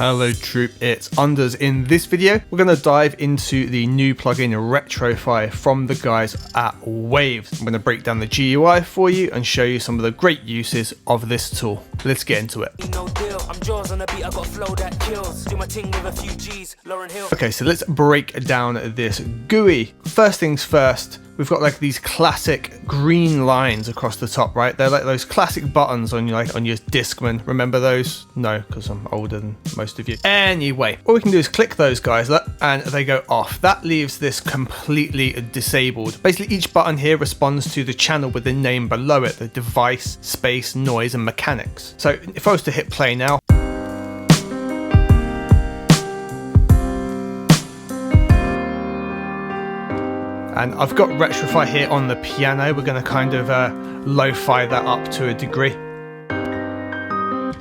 Hello troop, it's Unders. In this video, we're going to dive into the new plugin Retro Fi from the guys at Waves. I'm going to break down the GUI for you and show you some of the great uses of this tool. Let's get into it. Okay, so let's break down this GUI. First things first, we've got like these classic green lines across the top, right? They're like those classic buttons on your Discman. Remember those? No, because I'm older than most of you. Anyway, all we can do is click those guys and they go off. That leaves this completely disabled. Basically, each button here responds to the channel with the name below it, the device, space, noise, and mechanics. So if I was to hit play now, and I've got Retro Fi here on the piano. We're going to kind of lo-fi that up to a degree.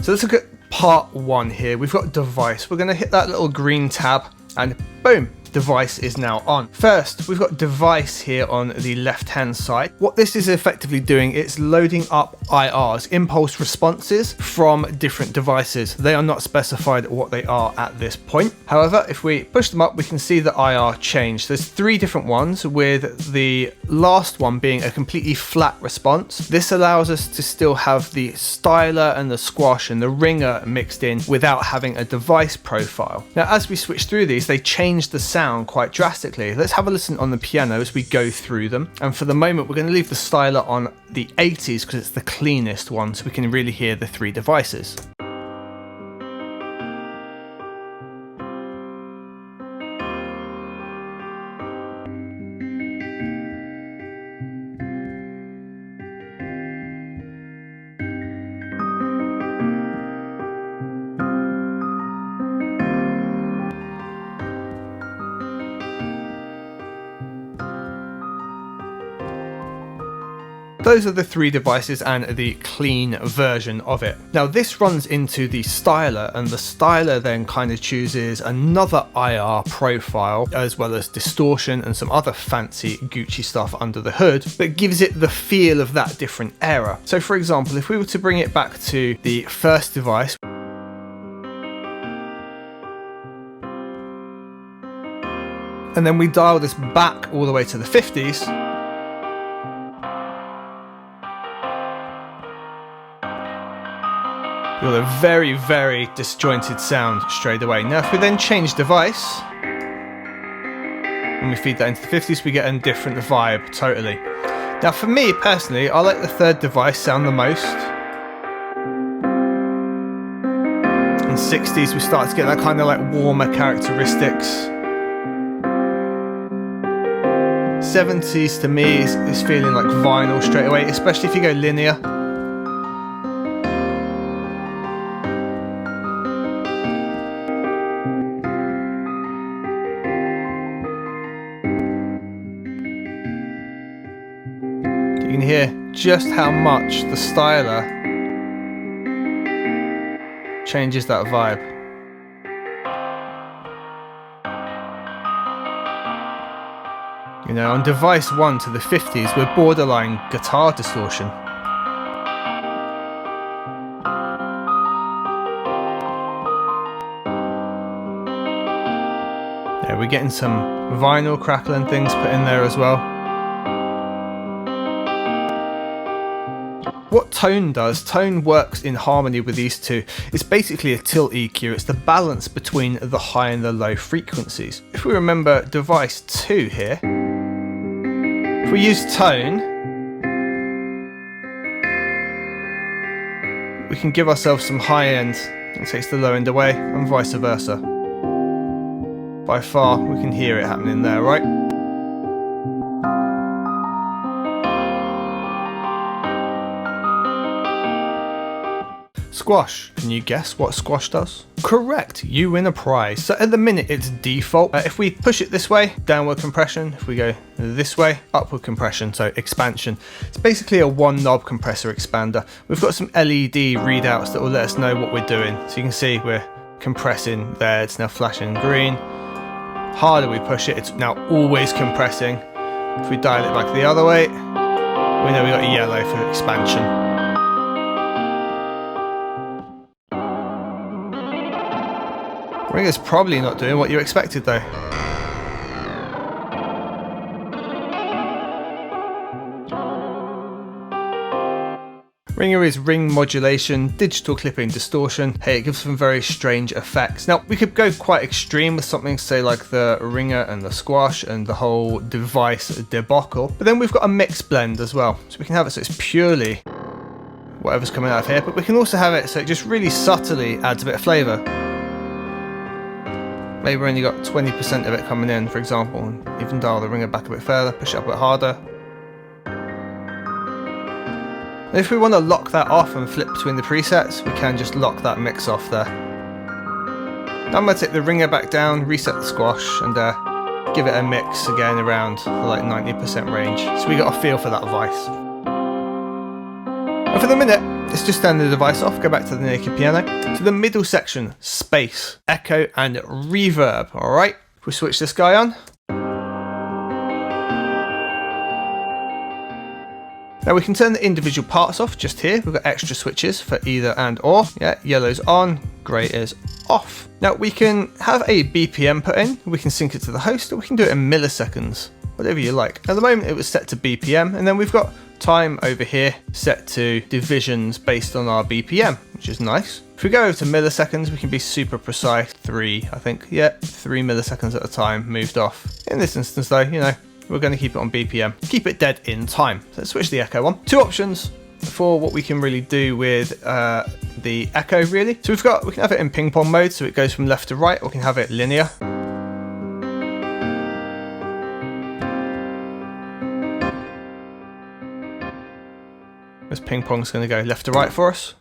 So let's look at part one here. We've got device. We're going to hit that little green tab and boom, device is now on. First, we've got device here on the left-hand side. What this is effectively doing, it's loading up IRs, impulse responses from different devices. They are not specified what they are at this point. However, if we push them up, we can see the IR change. There's three different ones, with the last one being a completely flat response. This allows us to still have the styler and the squash and the ringer mixed in without having a device profile. Now, as we switch through these, they change the sound quite drastically. Let's have a listen on the piano as we go through them. And for the moment, we're going to leave the styler on the 80s because it's the cleanest one, so we can really hear the three devices. Those are the three devices and the clean version of it. Now this runs into the styler, and the styler then kind of chooses another IR profile as well as distortion and some other fancy Gucci stuff under the hood that gives it the feel of that different era. So for example, if we were to bring it back to the first device, and then we dial this back all the way to the 50s, you'll have a very, very disjointed sound straight away. Now, if we then change device, and we feed that into the 50s, we get a different vibe, totally. Now, for me, personally, I like the third device sound the most. In 60s, we start to get that kind of like warmer characteristics. 70s, to me, is feeling like vinyl straight away, especially if you go linear. You can hear just how much the styler changes that vibe. You know, on device 1 to the 50s, we're borderline guitar distortion. Yeah, we're getting some vinyl crackling things put in there as well. What tone does, tone works in harmony with these two. It's basically a tilt EQ. It's the balance between the high and the low frequencies. If we remember device 2 here, if we use tone, we can give ourselves some high end and takes the low end away, and vice versa. By far, we can hear it happening there, right? Squash. Can you guess what squash does? Correct, you win a prize. So at the minute it's default. If we push it this way, downward compression. If we go this way, upward compression, so expansion. It's basically a one knob compressor expander. We've got some LED readouts that will let us know what we're doing. So you can see we're compressing there, it's now flashing green. Harder we push it, it's now always compressing. If we dial it back the other way, we know we got a yellow for expansion. Ringer's probably not doing what you expected though. Ringer is ring modulation, digital clipping, distortion. Hey, it gives some very strange effects. Now, we could go quite extreme with something, say like the ringer and the squash and the whole device debacle. But then we've got a mix blend as well. So we can have it so it's purely whatever's coming out of here, but we can also have it so it just really subtly adds a bit of flavour. Maybe we only got 20% of it coming in, for example, and even dial the ringer back a bit further, push it up a bit harder. And if we want to lock that off and flip between the presets, we can just lock that mix off there. Now I'm going to take the ringer back down, reset the squash, and give it a mix again around the like 90% range. So we got a feel for that vice. And for the minute, let's just turn the device off, go back to the naked piano. To the middle section, space, echo, and reverb. Alright, if we switch this guy on. Now we can turn the individual parts off just here. We've got extra switches for either and or. Yeah, yellow's on, grey is off. Now we can have a BPM put in, we can sync it to the host, or we can do it in milliseconds, whatever you like. At the moment it was set to BPM, and then we've got time over here set to divisions based on our BPM, which is nice. If we go over to milliseconds, we can be super precise. 3, I think, yeah, 3 milliseconds at a time moved off. In this instance though, you know, we're going to keep it on BPM, keep it dead in time. So let's switch the echo on. Two options for what we can really do with the echo really. So we can have it in ping pong mode, so it goes from left to right, or we can have it linear. This ping pong's going to go left to right for us.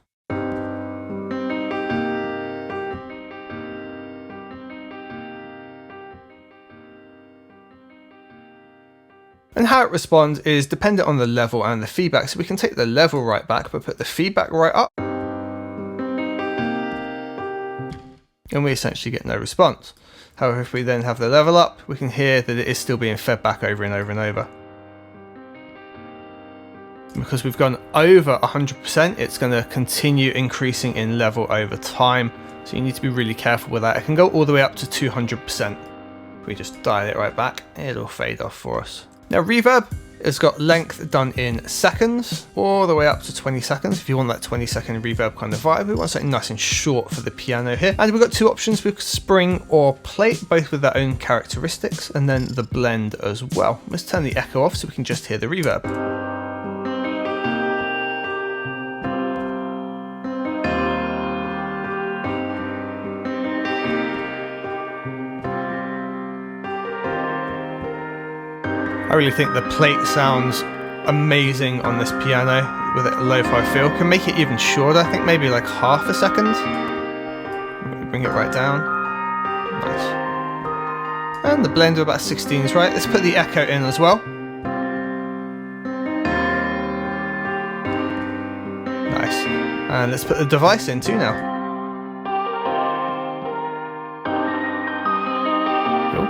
And how it responds is dependent on the level and the feedback. So we can take the level right back, but put the feedback right up. And we essentially get no response. However, if we then have the level up, we can hear that it is still being fed back over and over and over. Because we've gone over 100%, it's going to continue increasing in level over time. So you need to be really careful with that. It can go all the way up to 200%. If we just dial it right back, it'll fade off for us. Now reverb has got length done in seconds, all the way up to 20 seconds. If you want that 20-second reverb kind of vibe, we want something nice and short for the piano here. And we've got two options with spring or plate, both with their own characteristics, and then the blend as well. Let's turn the echo off so we can just hear the reverb. I really think the plate sounds amazing on this piano with a lo-fi feel. Can make it even shorter, I think maybe like half a second. Bring it right down. Nice. And the blend of about 16 is right. Let's put the echo in as well. Nice. And let's put the device in too now.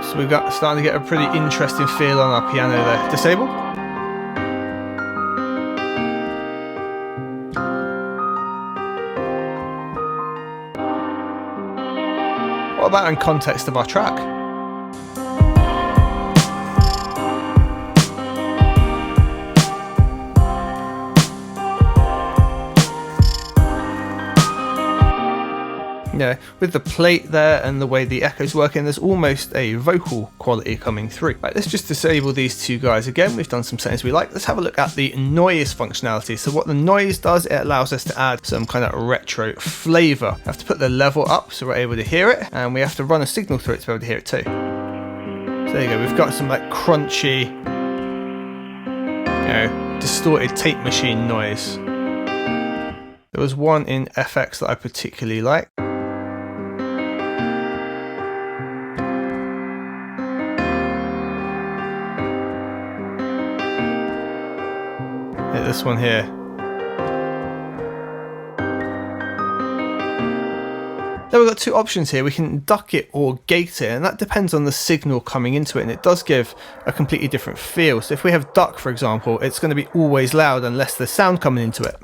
So we've got starting to get a pretty interesting feel on our piano there. Disable. What about in context of our track? Yeah, with the plate there and the way the echo's working, there's almost a vocal quality coming through. Right, let's just disable these two guys again. We've done some settings we like. Let's have a look at the noise functionality. So what the noise does, it allows us to add some kind of retro flavor. We have to put the level up so we're able to hear it, and we have to run a signal through it to be able to hear it too. So there you go, we've got some like crunchy, you know, distorted tape machine noise. There was one in FX that I particularly like. This one here. Now we've got two options here. We can duck it or gate it, and that depends on the signal coming into it, and it does give a completely different feel. So if we have duck, for example, it's going to be always loud unless there's sound coming into it.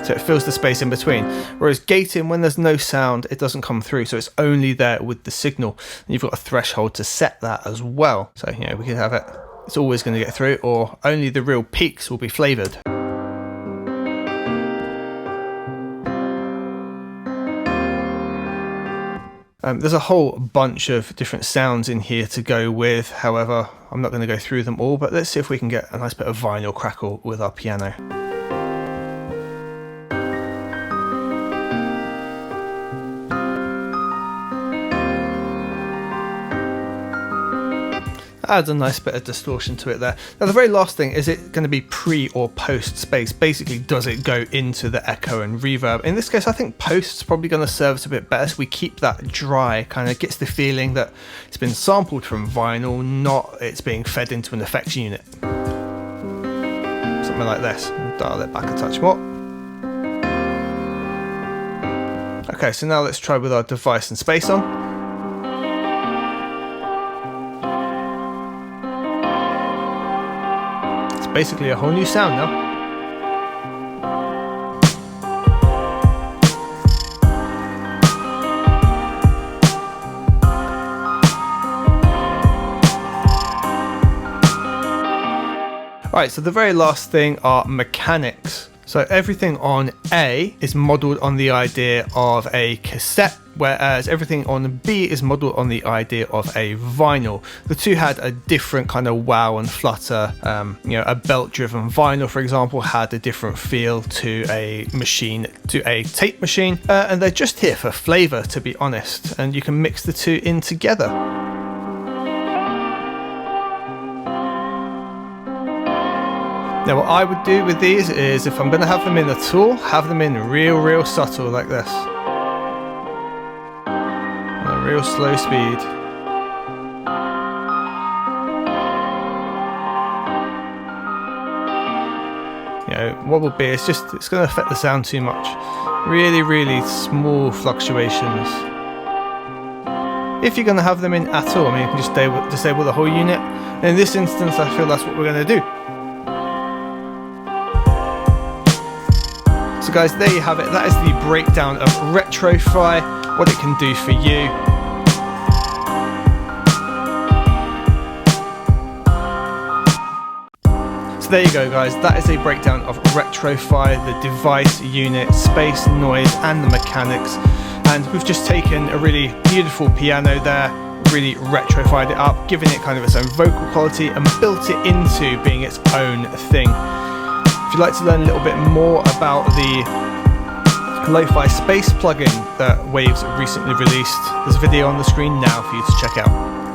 So it fills the space in between. Whereas gating, when there's no sound, it doesn't come through. So it's only there with the signal. And you've got a threshold to set that as well. So, you know, we could have it, it's always going to get through, or only the real peaks will be flavored. There's a whole bunch of different sounds in here to go with. However, I'm not going to go through them all, but let's see if we can get a nice bit of vinyl crackle with our piano. Adds a nice bit of distortion to it there. Now the very last thing, is it going to be pre or post space? Basically, does it go into the echo and reverb? In this case, I think post's probably going to serve us a bit better, so we keep that dry, kind of gets the feeling that it's been sampled from vinyl, not it's being fed into an effects unit. Something like this. Dial it back a touch more. Okay, so now let's try with our device and space on. Basically a whole new sound now. Alright, so the very last thing are mechanics. So everything on A is modelled on the idea of a cassette, whereas everything on B is modelled on the idea of a vinyl. The two had a different kind of wow and flutter. You know, a belt-driven vinyl, for example, had a different feel to a machine, to a tape machine, and they're just here for flavour, to be honest. And you can mix the two in together. Now what I would do with these is, if I'm going to have them in at all, have them in real subtle like this. A real slow speed. You know, what will be, it's going to affect the sound too much. Really small fluctuations. If you're going to have them in at all, I mean, you can just disable the whole unit. And in this instance, I feel that's what we're going to do. So guys, there you have it. That is the breakdown of Retro Fi, what it can do for you. So there you go guys, that is a breakdown of Retro Fi, the device, unit, space, noise and the mechanics. And we've just taken a really beautiful piano there, really retrofied it up, given it kind of its own vocal quality and built it into being its own thing. If you'd like to learn a little bit more about the Lo-Fi Space plugin that Waves recently released, there's a video on the screen now for you to check out.